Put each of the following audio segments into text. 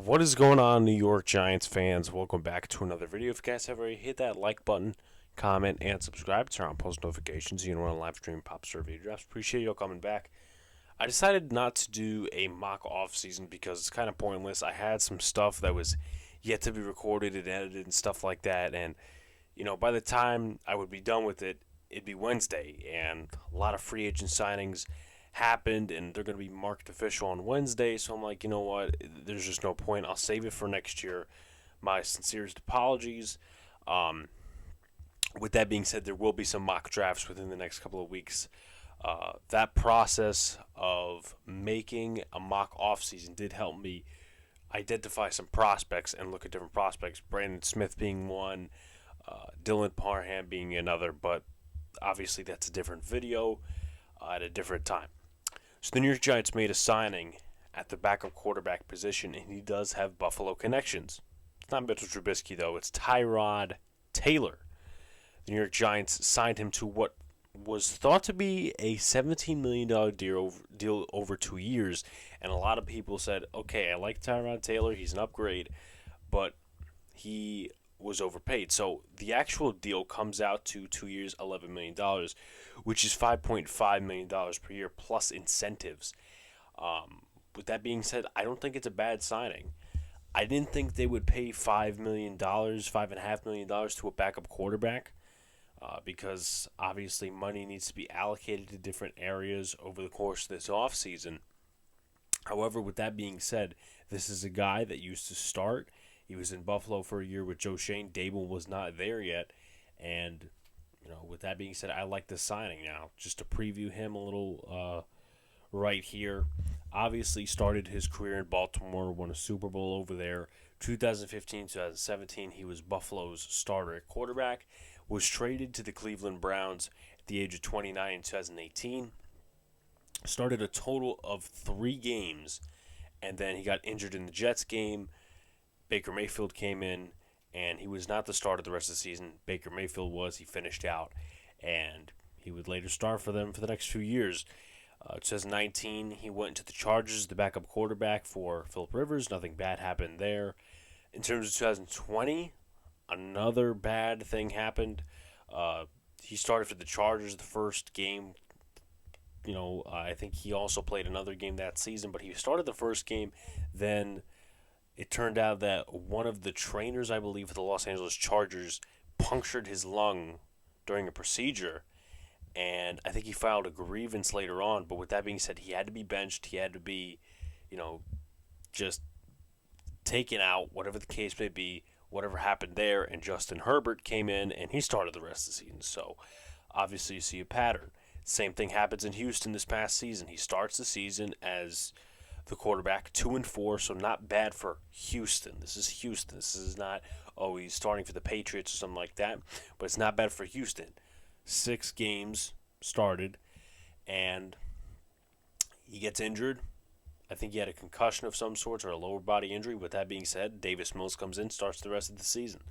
What is going on, New York Giants fans? Welcome back to another video. If you guys have already hit that like button, comment, and subscribe, turn on post notifications. You know, when a live stream pops or video drops. Appreciate y'all coming back. I decided not to do a mock off season because it's kind of pointless. I had some stuff that was yet to be recorded and edited and stuff like that, and by the time I would be done with it, it'd be Wednesday, and a lot of free agent signings happened, and they're going to be marked official on Wednesday. So I'm like, you know what? There's just no point. I'll save it for next year. My sincerest apologies. Um, with that being said, there will be some mock drafts within the next couple of weeks. That process of making a mock offseason did help me identify some prospects and look at different prospects. Brandon Smith being one, Dylan Parham being another, but obviously that's a different video at a different time. So the New York Giants made a signing at the backup quarterback position, and he does have Buffalo connections. It's not Mitchell Trubisky, though. It's Tyrod Taylor. The New York Giants signed him to what was thought to be a $17 million deal over 2 years, and a lot of people said, okay, I like Tyrod Taylor. He's an upgrade, but he was overpaid. So the actual deal comes out to 2 years, $11 million, which is $5.5 million per year plus incentives. With that being said, I don't think it's a bad signing. I didn't think they would pay $5 million, $5.5 million to a backup quarterback because obviously money needs to be allocated to different areas over the course of this offseason. However, with that being said, this is a guy that used to start. He was in Buffalo for a year with Joe Shane. Dable was not there yet. And, with that being said, I like this signing now. Just to preview him a little right here. Obviously started his career in Baltimore, won a Super Bowl over there. 2015, 2017, he was Buffalo's starter at quarterback. Was traded to the Cleveland Browns at the age of 29 in 2018. Started a total of 3 games. And then he got injured in the Jets game. Baker Mayfield came in, and he was not the starter the rest of the season. Baker Mayfield was. He finished out, and he would later start for them for the next few years. 2019, he went to the Chargers, the backup quarterback for Phillip Rivers. Nothing bad happened there. In terms of 2020, another bad thing happened. He started for the Chargers the first game. I think he also played another game that season, but he started the first game. Then it turned out that one of the trainers, I believe, for the Los Angeles Chargers punctured his lung during a procedure, and I think he filed a grievance later on. But with that being said, he had to be benched. He had to be, just taken out, whatever the case may be, whatever happened there. And Justin Herbert came in, and he started the rest of the season. So obviously you see a pattern. Same thing happens in Houston this past season. He starts the season as the quarterback, 2-4, so not bad for Houston. This is Houston. This is not, he's starting for the Patriots or something like that, but it's not bad for Houston. 6 games started, and he gets injured. I think he had a concussion of some sort or a lower body injury. With that being said, Davis Mills comes in, starts the rest of the season.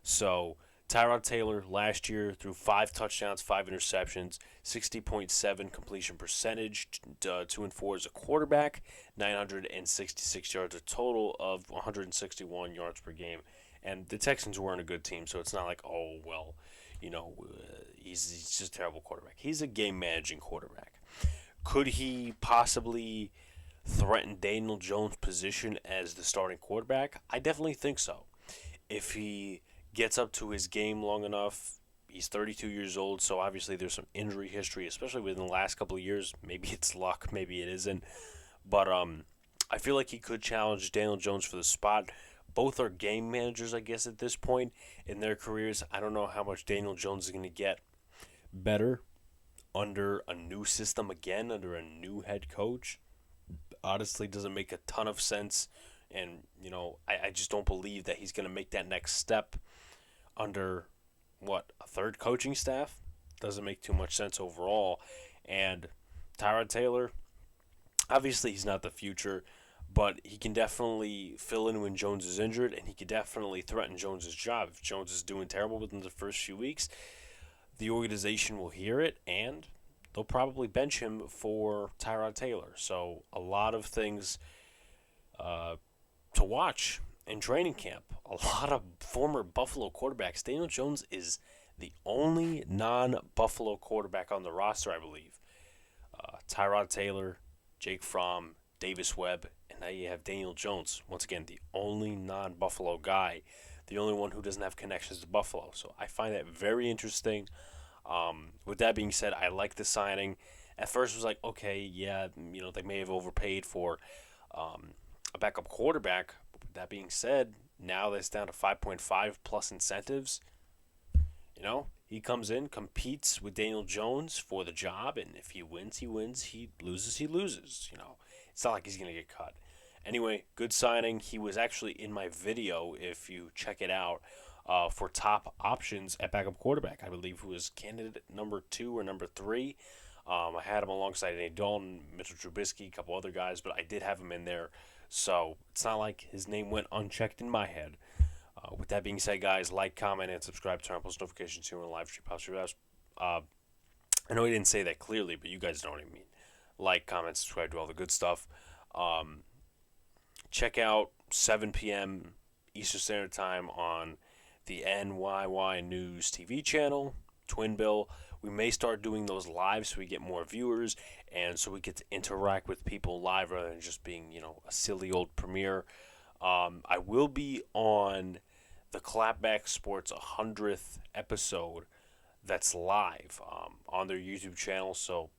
So Tyrod Taylor last year threw 5 touchdowns, 5 interceptions, 60.7 completion percentage, 2-4 as a quarterback, 966 yards, a total of 161 yards per game. And the Texans weren't a good team, so it's not like, he's just a terrible quarterback. He's a game-managing quarterback. Could he possibly threaten Daniel Jones' position as the starting quarterback? I definitely think so. If he gets up to his game long enough. He's 32 years old, so obviously there's some injury history, especially within the last couple of years. Maybe it's luck, maybe it isn't. But I feel like he could challenge Daniel Jones for the spot. Both are game managers, I guess, at this point in their careers. I don't know how much Daniel Jones is going to get better under a new system again, under a new head coach. Honestly, doesn't make a ton of sense. And, I just don't believe that he's going to make that next step under, a third coaching staff? Doesn't make too much sense overall. And Tyrod Taylor, obviously he's not the future, but he can definitely fill in when Jones is injured, and he can definitely threaten Jones' job. If Jones is doing terrible within the first few weeks, the organization will hear it, and they'll probably bench him for Tyrod Taylor. So a lot of things to watch in training camp. A lot of former Buffalo quarterbacks. Daniel Jones is the only non-Buffalo quarterback on the roster, I believe. Tyrod Taylor, Jake Fromm, Davis Webb, and now you have Daniel Jones. Once again, the only non-Buffalo guy, the only one who doesn't have connections to Buffalo. So I find that very interesting. With that being said, I like the signing. At first, it was like, okay, yeah, they may have overpaid for a backup quarterback. But with that being said, now that's down to 5.5 plus incentives. He comes in, competes with Daniel Jones for the job, and if he wins, he wins. He loses, he loses. It's not like he's going to get cut. Anyway, good signing. He was actually in my video, if you check it out, for top options at backup quarterback. I believe he was candidate number 2 or number 3. I had him alongside Andy Dalton, Mitchell Trubisky, a couple other guys, but I did have him in there. So it's not like his name went unchecked in my head. With that being said, guys, like, comment, and subscribe. Turn on post notifications here on live stream. I know he didn't say that clearly, but you guys know what I mean. Like, comment, subscribe, do all the good stuff. Check out 7 p.m. Eastern Standard Time on the NYY News TV channel, Twin Bill. We may start doing those live so we get more viewers and so we get to interact with people live rather than just being, a silly old premiere. I will be on the Clapback Sports 100th episode that's live on their YouTube channel, so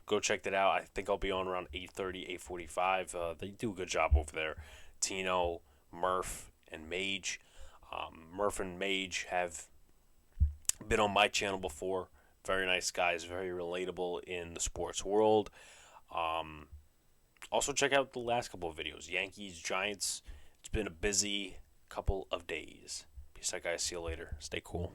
go check that out. I think I'll be on around 8:30, 8:45. They do a good job over there. Tino, Murph, and Mage. Murph and Mage have been on my channel before. Very nice guys, very relatable in the sports world. Also, check out the last couple of videos. Yankees, Giants. It's been a busy couple of days. Peace out, guys. See you later. Stay cool.